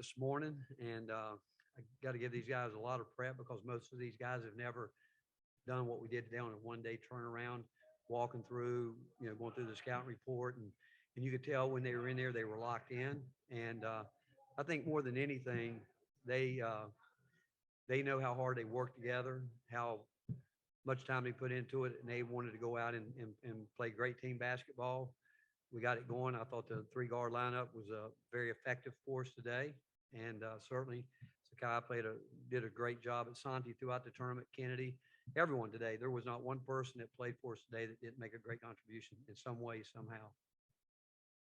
this morning, and I got to give these guys a lot of prep because most of these guys have never done what we did today on a one-day turnaround, walking through, going through the scouting report, and you could tell when they were in there, they were locked in. And I think more than anything, they know how hard they work together, how much time they put into it, and they wanted to go out and play great team basketball. We got it going. I thought the three-guard lineup was very effective for us today, and certainly Zakai did a great job at Santi throughout the tournament. Kennedy, everyone today. There was not one person that played for us today that didn't make a great contribution in some way, somehow.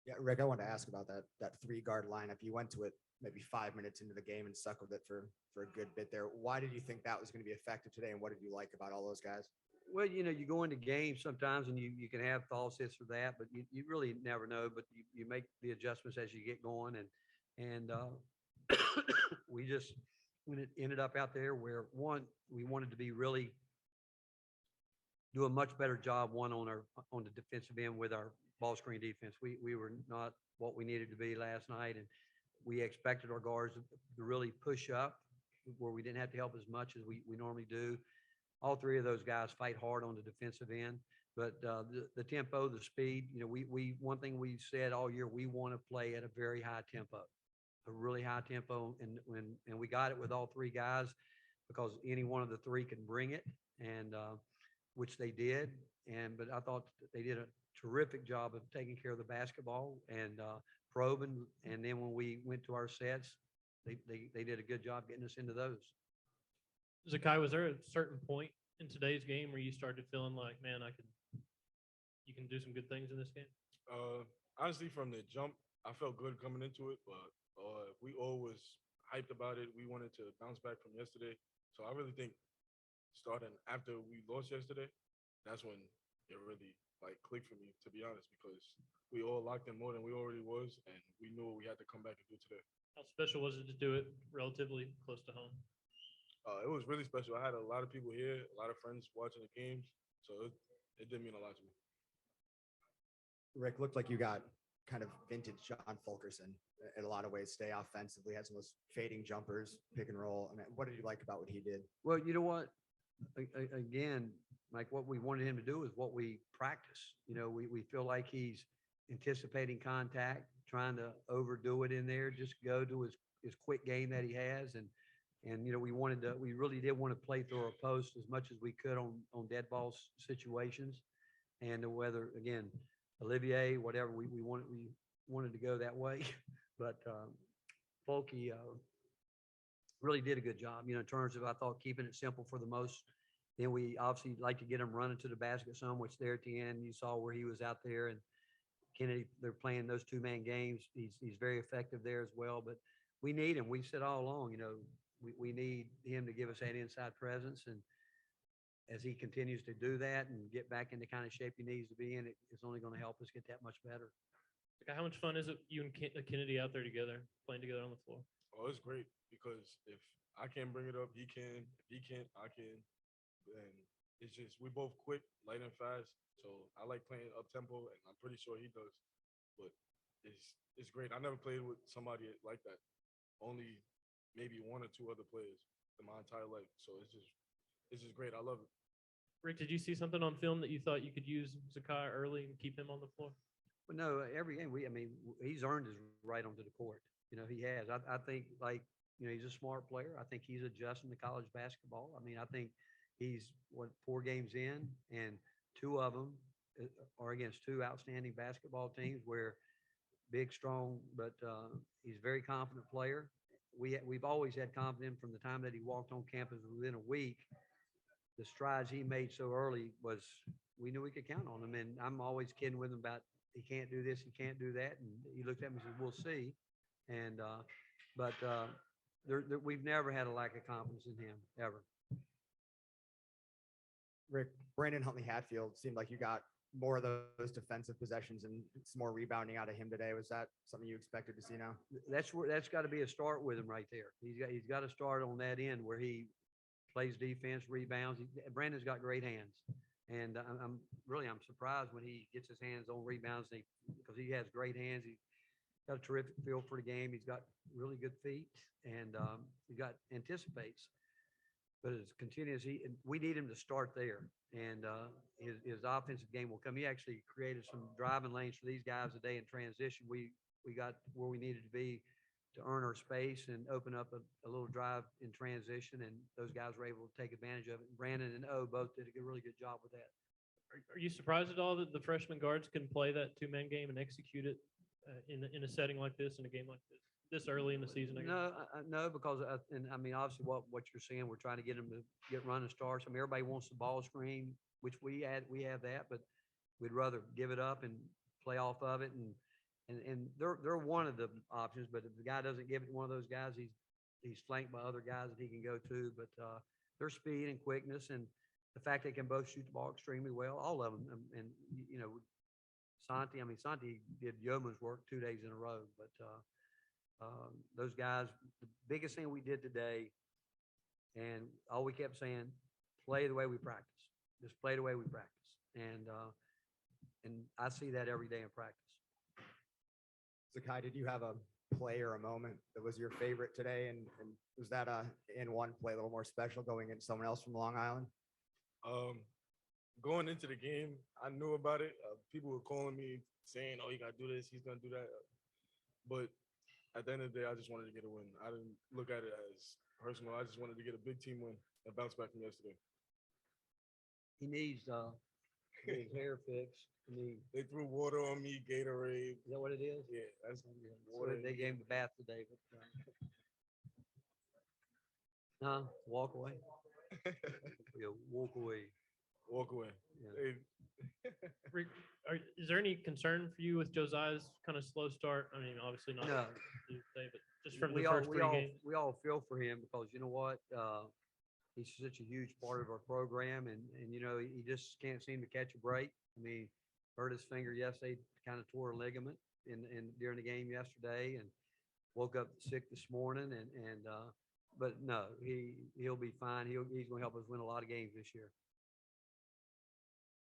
Yeah, Rick, I wanted to ask about that three-guard lineup. You went to it maybe 5 minutes into the game and stuck with it for a good bit there. Why did you think that was going to be effective today, and what did you like about all those guys? Well, you go into games sometimes and you can have thoughts this or that, but you really never know. But you make the adjustments as you get going, and we just when it ended up out there where we wanted to be really do a much better job on the defensive end with our ball screen defense. We were not what we needed to be last night, and we expected our guards to really push up where we didn't have to help as much as we normally do. All three of those guys fight hard on the defensive end, but the tempo, the speed, we one thing we said all year, we want to play at a very high tempo, a really high tempo. And we got it with all three guys because any one of the three can bring it, and which they did. But I thought they did a terrific job of taking care of the basketball and probing. And then when we went to our sets, they did a good job getting us into those. Zakai, was there a certain point in today's game where you started feeling like, man, you can do some good things in this game? Honestly, from the jump, I felt good coming into it, but we all was hyped about it. We wanted to bounce back from yesterday. So I really think starting after we lost yesterday, that's when it really clicked for me, to be honest, because we all locked in more than we already was, and we knew what we had to come back and do today. How special was it to do it relatively close to home? It was really special. I had a lot of people here, a lot of friends watching the games, so it did mean a lot to me. Rick, looked like you got kind of vintage John Fulkerson in a lot of ways. Stay offensively, had some of those fading jumpers, pick and roll. I mean, what did you like about what he did? Well, you know what? Again, like what we wanted him to do is what we practice. We feel like he's anticipating contact, trying to overdo it in there, just go to his quick game that he has. And we really did want to play through our post as much as we could on dead ball situations. And whether, again, Olivier, whatever, we wanted to go that way. But Folky really did a good job, in terms of, I thought, keeping it simple for the most. Then we obviously like to get him running to the basket some, which there at the end, you saw where he was out there. And Kennedy, they're playing those two-man games. He's very effective there as well. But we need him. We said all along, we need him to give us that inside presence. And as he continues to do that and get back in the kind of shape he needs to be in, it's only going to help us get that much better. How much fun is it, you and Kennedy out there together, playing together on the floor? Oh, it's great because if I can't bring it up, he can. If he can't, I can. And it's just, we both quick, light and fast. So I like playing up tempo, and I'm pretty sure he does. But it's great. I never played with somebody like that. Only maybe one or two other players in my entire life. So it's just great. I love it. Rick, did you see something on film that you thought you could use Zakai early and keep him on the floor? Well, no, every game he's earned his right onto the court. He has. I think he's a smart player. I think he's adjusting to college basketball. I think he's 4 games in, and 2 of them are against 2 outstanding basketball teams where big, strong, but he's a very confident player. We've always had confidence from the time that he walked on campus within a week. The strides he made so early we knew we could count on him. And I'm always kidding with him about he can't do this, he can't do that. And he looked at me and said, we'll see. And but we've never had a lack of confidence in him, ever. Rick, Brandon Huntley-Hatfield seemed like you got more of those defensive possessions and some more rebounding out of him today. Was that something you expected to see now? That's got to be a start with him right there. He's got to start on that end where he plays defense, rebounds. Brandon's got great hands, and I'm surprised when he gets his hands on rebounds because he has great hands. got a terrific feel for the game. He's got really good feet, and he got anticipates. But as continuous, and we need him to start there, and his offensive game will come. He actually created some driving lanes for these guys today in transition. We got where we needed to be to earn our space and open up a little drive in transition, and those guys were able to take advantage of it. Brandon and O both did a really good job with that. Are you surprised at all that the freshman guards can play that two-man game and execute it in a setting like this, in a game like this early in the season? I guess? No, no, because and I mean, obviously, what you're saying, we're trying to get them to get running starts. I mean, everybody wants the ball screen, which we have that, but we'd rather give it up and play off of it. And they're one of the options, but if the guy doesn't give it to one of those guys, he's flanked by other guys that he can go to. But their speed and quickness, and the fact they can both shoot the ball extremely well, all of them. And you know, Santi did yeoman's work 2 days in a row, but those guys, the biggest thing we did today, and all we kept saying, play the way we practice. Just play the way we practice. And I see that every day in practice. Zakai, did you have a play or a moment that was your favorite today? And was that in one play a little more special going in someone else from Long Island? Going into the game, I knew about it. People were calling me saying, "Oh, you gotta do this. He's gonna do that." But at the end of the day, I just wanted to get a win. I didn't look at it as personal. I just wanted to get a big team win and bounce back from yesterday. He needs his hair fixed. They threw water on me, Gatorade. Is that what it is? Yeah, that's So they gave him the bath today. But, walk away. Yeah, walk away. Walk away. Yeah. Is there any concern for you with Josiah's kind of slow start? I mean, obviously not No. today, but just from the we all, first we three all, games. we all feel for him because you know what? He's such a huge part of our program, and you know he just can't seem to catch a break. I mean, hurt his finger yesterday, kind of tore a ligament in during the game yesterday, and woke up sick this morning. But no, he'll be fine. He's going to help us win a lot of games this year.